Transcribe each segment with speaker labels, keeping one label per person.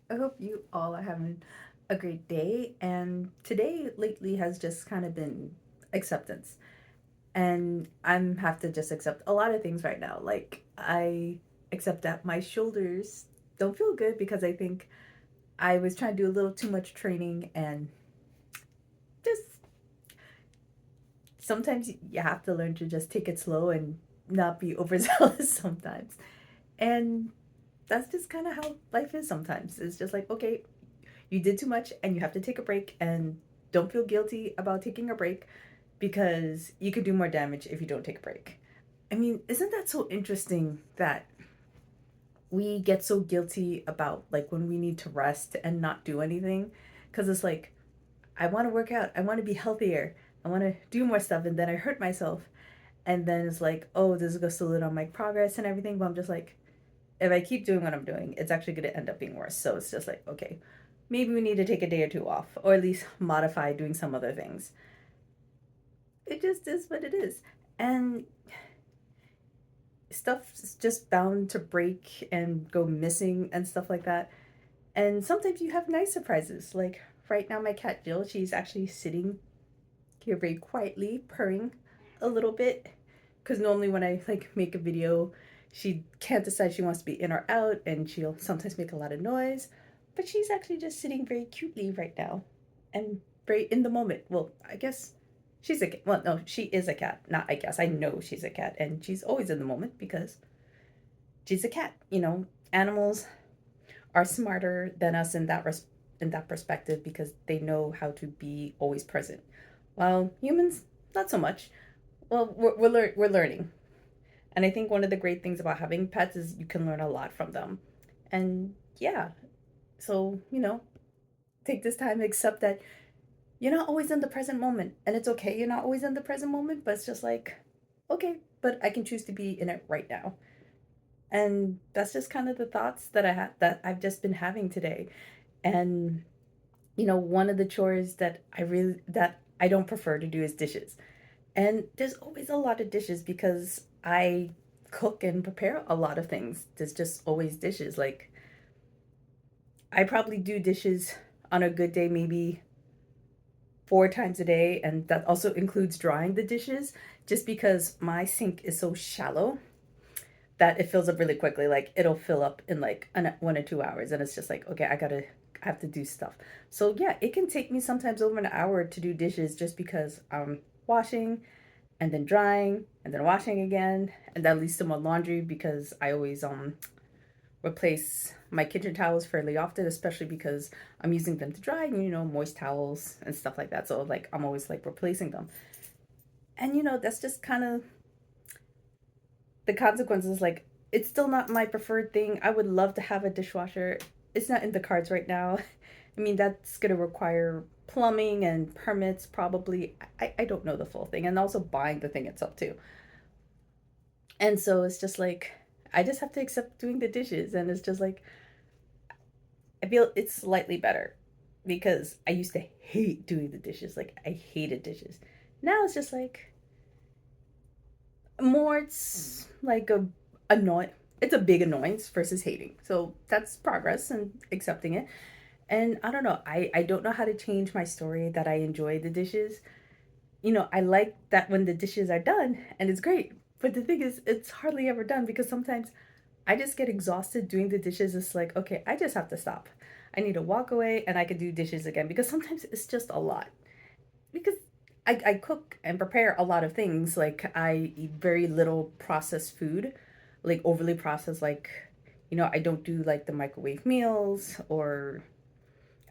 Speaker 1: I hope you all are having a great day. And today, lately, has just kind of been acceptance. And I'm have to just accept a lot of things right now. Like, I accept that my shoulders don't feel good because I think I was trying to do a little too much training and just sometimes you have to learn to just take it slow and not be overzealous sometimes. And that's just kind of how life is sometimes. It's just like, okay, you did too much and you have to take a break, and don't feel guilty about taking a break because you could do more damage if you don't take a break. I mean, isn't that so interesting that we get so guilty about like when we need to rest and not do anything? Because it's like, I want to work out, I want to be healthier, I want to do more stuff, and then I hurt myself. And then it's like, oh, this is going to slow down my progress and everything. But I'm just like, if I keep doing what I'm doing, it's actually going to end up being worse. So it's just like, okay, maybe we need to take a day or two off, or at least modify doing some other things. It just is what it is. And stuff's just bound to break and go missing and stuff like that. And sometimes you have nice surprises. Like right now, my cat Jill, she's actually sitting here very quietly, purring a little bit. Because normally when I like make a video, she can't decide she wants to be in or out, and she'll sometimes make a lot of noise. But she's actually just sitting very cutely right now, and very in the moment. Well, I guess she's a well, no, she is a cat. Not I guess I know she's a cat, and she's always in the moment because she's a cat. Animals are smarter than us in that perspective because they know how to be always present, while humans not so much. Well, we're learning, and I think one of the great things about having pets is you can learn a lot from them. And yeah, so take this time to accept that you're not always in the present moment, and it's okay. You're not always in the present moment, but it's just like, okay, but I can choose to be in it right now. And that's just kind of the thoughts that I've just been having today. And one of the chores that I don't prefer to do is dishes. And there's always a lot of dishes because I cook and prepare a lot of things. There's just always dishes. Like, I probably do dishes on a good day, maybe 4 times a day. And that also includes drying the dishes just because my sink is so shallow that it fills up really quickly. Like, it'll fill up in like 1 or 2 hours. And it's just like, okay, I have to do stuff. So yeah, it can take me sometimes over an hour to do dishes just because I'm washing and then drying and then washing again, and that leads to more laundry because I always replace my kitchen towels fairly often, especially because I'm using them to dry, moist towels and stuff like that. So like I'm always like replacing them. And that's just kind of the consequences. Like, it's still not my preferred thing. I would love to have a dishwasher. It's not in the cards right now. I mean, that's going to require plumbing and permits probably. I don't know the full thing, and also buying the thing itself too. And so it's just like I just have to accept doing the dishes, and it's just like I feel it's slightly better because I used to hate doing the dishes. Like, I hated dishes. Now it's just like more it's like a annoy it's a big annoyance versus hating. So that's progress and accepting it. And I don't know, I don't know how to change my story that I enjoy the dishes. I like that when the dishes are done and it's great. But the thing is, it's hardly ever done because sometimes I just get exhausted doing the dishes. It's like, okay, I just have to stop. I need to walk away and I can do dishes again because sometimes it's just a lot. Because I cook and prepare a lot of things. Like, I eat very little processed food, like overly processed. Like, I don't do like the microwave meals, or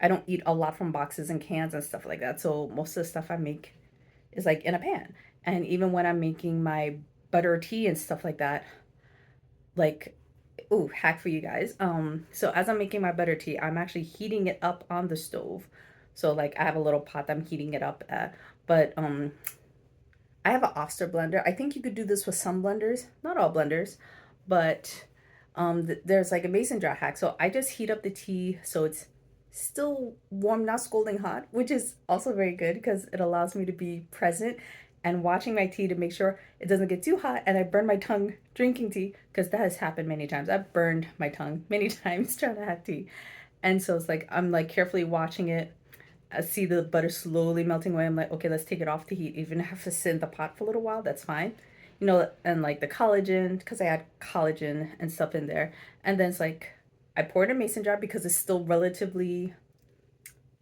Speaker 1: I don't eat a lot from boxes and cans and stuff like that. So most of the stuff I make is like in a pan. And even when I'm making my butter tea and stuff like that, like, ooh, hack for you guys. So as I'm making my butter tea, I'm actually heating it up on the stove. So like I have a little pot that I'm heating it up at. But I have an Oster blender. I think you could do this with some blenders, not all blenders, but there's like a mason jar hack. So I just heat up the tea so it's still warm, not scalding hot, which is also very good because it allows me to be present and watching my tea to make sure it doesn't get too hot and I burn my tongue drinking tea, because that has happened many times. I've burned my tongue many times trying to have tea. And so it's like I'm like carefully watching it. I see the butter slowly melting away. I'm like, okay, let's take it off the heat. Even if I have to sit in the pot for a little while, that's fine. You know, and like the collagen, because I add collagen and stuff in there. And then it's like, I pour it in a mason jar because it's still relatively,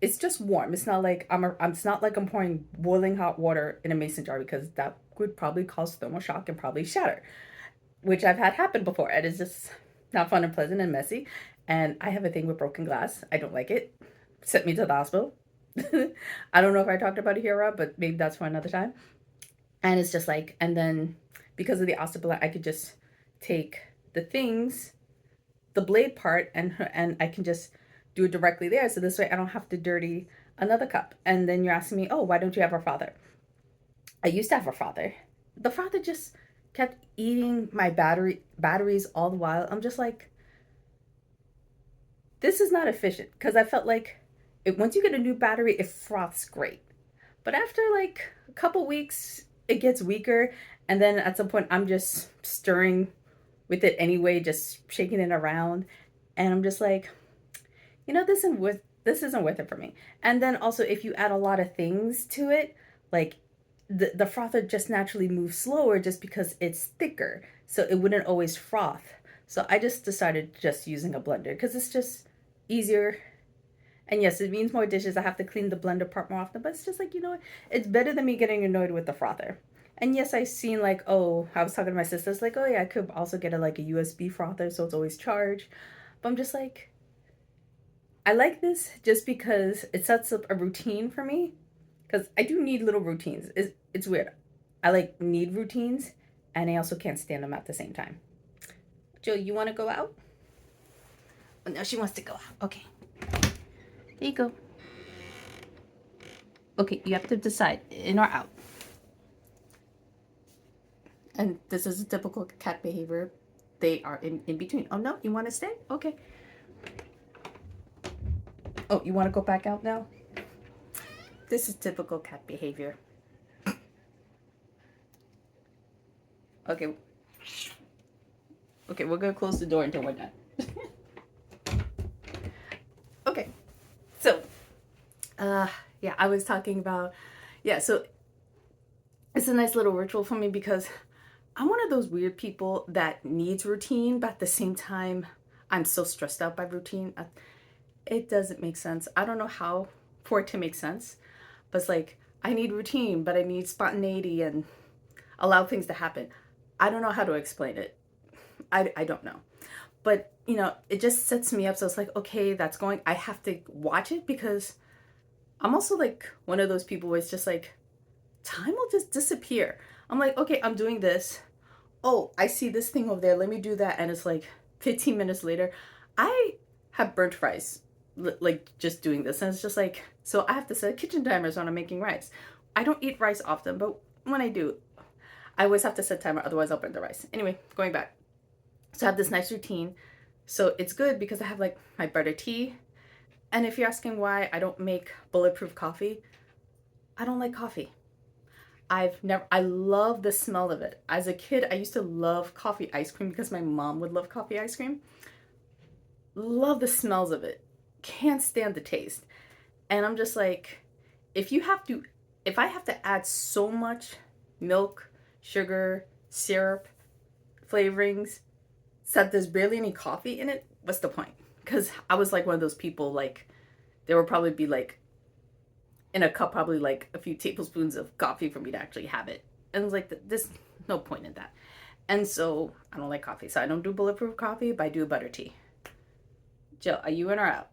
Speaker 1: it's just warm. It's not like it's not like I'm pouring boiling hot water in a mason jar because that would probably cause thermal shock and probably shatter, which I've had happen before. And it's just not fun and pleasant and messy. And I have a thing with broken glass. I don't like it. Sent me to the hospital. I don't know if I talked about it here, Rob, but maybe that's for another time. And it's just like, and then because of the osteoporosis, I could just take the things, the blade part, and I can just do it directly there. So this way I don't have to dirty another cup. And then you're asking me, oh, why don't you have a frother? I used to have a frother. The frother just kept eating my batteries all the while. I'm just like, this is not efficient because I felt like once you get a new battery, it froths great. But after like a couple weeks, it gets weaker. And then at some point, I'm just stirring with it anyway, just shaking it around. And I'm just like, this isn't worth it for me. And then also, if you add a lot of things to it, like the frother just naturally moves slower just because it's thicker. So it wouldn't always froth. So I just decided just using a blender because it's just easier. And yes, it means more dishes. I have to clean the blender part more often, but it's just like, what? It's better than me getting annoyed with the frother. And yes, I've seen like, oh, I was talking to my sisters, like, oh yeah, I could also get like a USB frother so it's always charged. But I'm just like, I like this just because it sets up a routine for me. Because I do need little routines. It's weird. I like need routines and I also can't stand them at the same time. Jill, you want to go out? Oh, no, she wants to go out. Okay. There you go. Okay, you have to decide in or out. And this is a typical cat behavior. They are in between. Oh no, you want to stay? Okay. Oh, you want to go back out now? This is typical cat behavior. Okay. Okay, we're gonna close the door until we're done. Okay. So, yeah, I was talking about, yeah, so it's a nice little ritual for me because I'm one of those weird people that needs routine, but at the same time, I'm so stressed out by routine. It doesn't make sense. I don't know how for it to make sense, but it's like I need routine, but I need spontaneity and allow things to happen. I don't know how to explain it. I don't know. But, it just sets me up. So it's like, okay, that's going. I have to watch it because I'm also like one of those people where it's just like time will just disappear. I'm like, okay, I'm doing this. Oh, I see this thing over there. Let me do that. And it's like 15 minutes later, I have burnt fries, like just doing this. And it's just like, so I have to set kitchen timers when I'm making rice. I don't eat rice often, but when I do, I always have to set timer. Otherwise, I'll burn the rice. Anyway, going back. So I have this nice routine. So it's good because I have like my butter tea. And if you're asking why I don't make bulletproof coffee, I don't like coffee. I love the smell of it. As a kid, I used to love coffee ice cream because my mom would love coffee ice cream. Love the smells of it. Can't stand the taste. And I'm just like, if I have to add so much milk, sugar, syrup, flavorings, so that there's barely any coffee in it, what's the point? Because I was like one of those people, like, there would probably be like in a cup, probably like a few tablespoons of coffee for me to actually have it. And I was like, there's no point in that. And so I don't like coffee. So I don't do bulletproof coffee, but I do butter tea. Jill, are you in or out?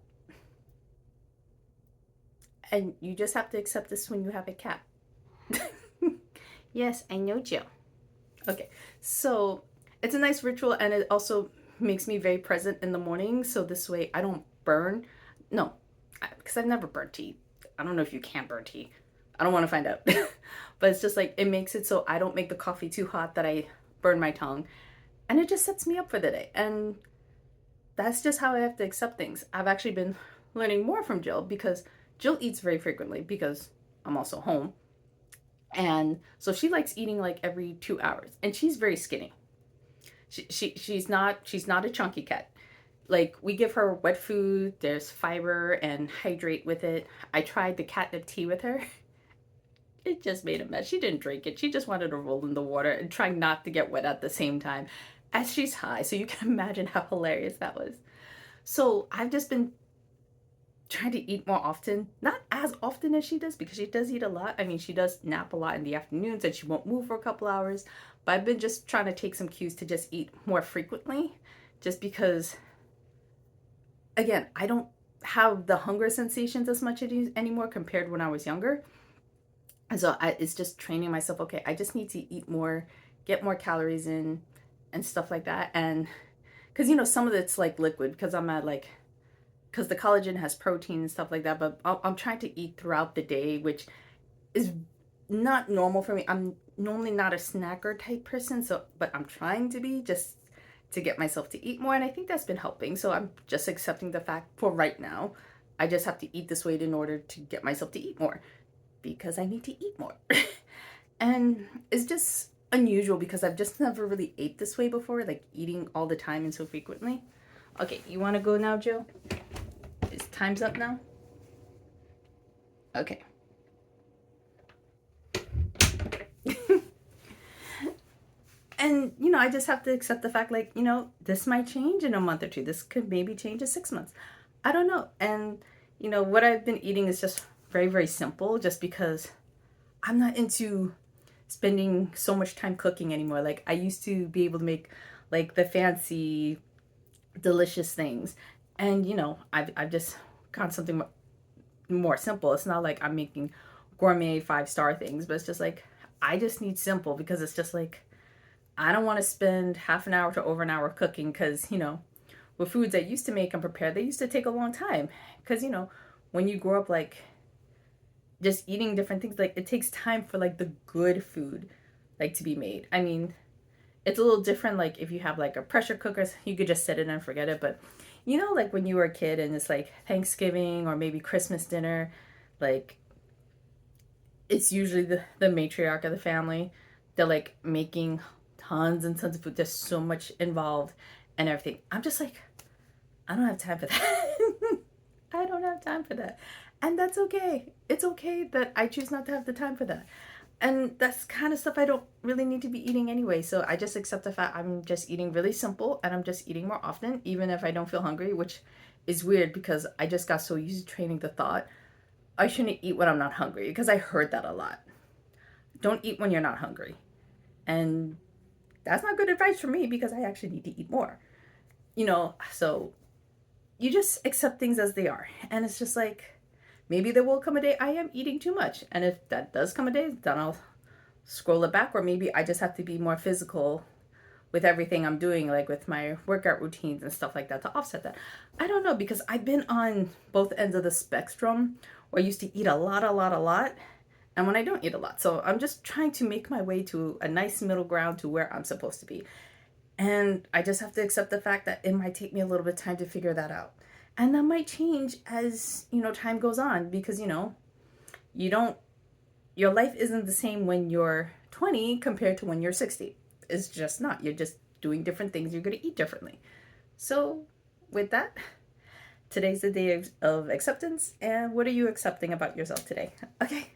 Speaker 1: And you just have to accept this when you have a cat. Yes, I know, Jill. Okay, so it's a nice ritual and it also makes me very present in the morning. So this way I don't burn. No, because I've never burnt tea. I don't know if you can burn tea. I don't want to find out. But it's just like it makes it so I don't make the coffee too hot that I burn my tongue. And it just sets me up for the day. And that's just how I have to accept things. I've actually been learning more from Jill because Jill eats very frequently because I'm also home. And so she likes eating like every 2 hours. And she's very skinny. She's not a chunky cat. Like we give her wet food, there's fiber and hydrate with it. I tried the catnip tea with her. It just made a mess. She didn't drink it. She just wanted to roll in the water and try not to get wet at the same time as she's high. So you can imagine how hilarious that was. So I've just been trying to eat more often. Not as often as she does because she does eat a lot. I mean, she does nap a lot in the afternoons and she won't move for a couple hours. But I've been just trying to take some cues to just eat more frequently just because, again, I don't have the hunger sensations as much anymore compared when I was younger. And so it's just training myself. Okay, I just need to eat more, get more calories in, and stuff like that. And because some of it's like liquid because I'm at like because the collagen has protein and stuff like that. But I'm trying to eat throughout the day, which is not normal for me. I'm normally not a snacker type person, so but I'm trying to be just to get myself to eat more, and I think that's been helping. So I'm just accepting the fact for right now. I just have to eat this weight in order to get myself to eat more because I need to eat more. And it's just unusual because I've just never really ate this way before, like eating all the time and so frequently. Okay, you want to go now, Jill? Is time's up now? Okay. And I just have to accept the fact, like, this might change in a month or two. This could maybe change in 6 months. I don't know. And what I've been eating is just very, very simple, just because I'm not into spending so much time cooking anymore. Like I used to be able to make like the fancy, delicious things, and I've just got something more simple. It's not like I'm making gourmet 5-star things, but it's just like I just need simple because it's just like I don't want to spend half an hour to over an hour cooking because with foods I used to make and prepare, they used to take a long time because when you grow up like just eating different things, like it takes time for like the good food like to be made. I mean, it's a little different like if you have like a pressure cooker, you could just set it and forget it. But like when you were a kid and it's like Thanksgiving or maybe Christmas dinner, like it's usually the matriarch of the family. They're like making tons and tons of food. There's so much involved and everything. I'm just like, I don't have time for that. I don't have time for that. And that's okay. It's okay that I choose not to have the time for that. And that's kind of stuff I don't really need to be eating anyway. So I just accept the fact I'm just eating really simple and I'm just eating more often, even if I don't feel hungry, which is weird because I just got so used to training the thought I shouldn't eat when I'm not hungry because I heard that a lot. Don't eat when you're not hungry. And that's not good advice for me because I actually need to eat more. So you just accept things as they are. And it's just like, maybe there will come a day I am eating too much. And if that does come a day, then I'll scroll it back. Or maybe I just have to be more physical with everything I'm doing, like with my workout routines and stuff like that to offset that. I don't know because I've been on both ends of the spectrum where I used to eat a lot, a lot, a lot. And when I don't eat a lot. So I'm just trying to make my way to a nice middle ground to where I'm supposed to be. And I just have to accept the fact that it might take me a little bit of time to figure that out. And that might change as, time goes on because, you don't, your life isn't the same when you're 20 compared to when you're 60. It's just not. You're just doing different things. You're going to eat differently. So, with that, today's the day of acceptance. And what are you accepting about yourself today? Okay.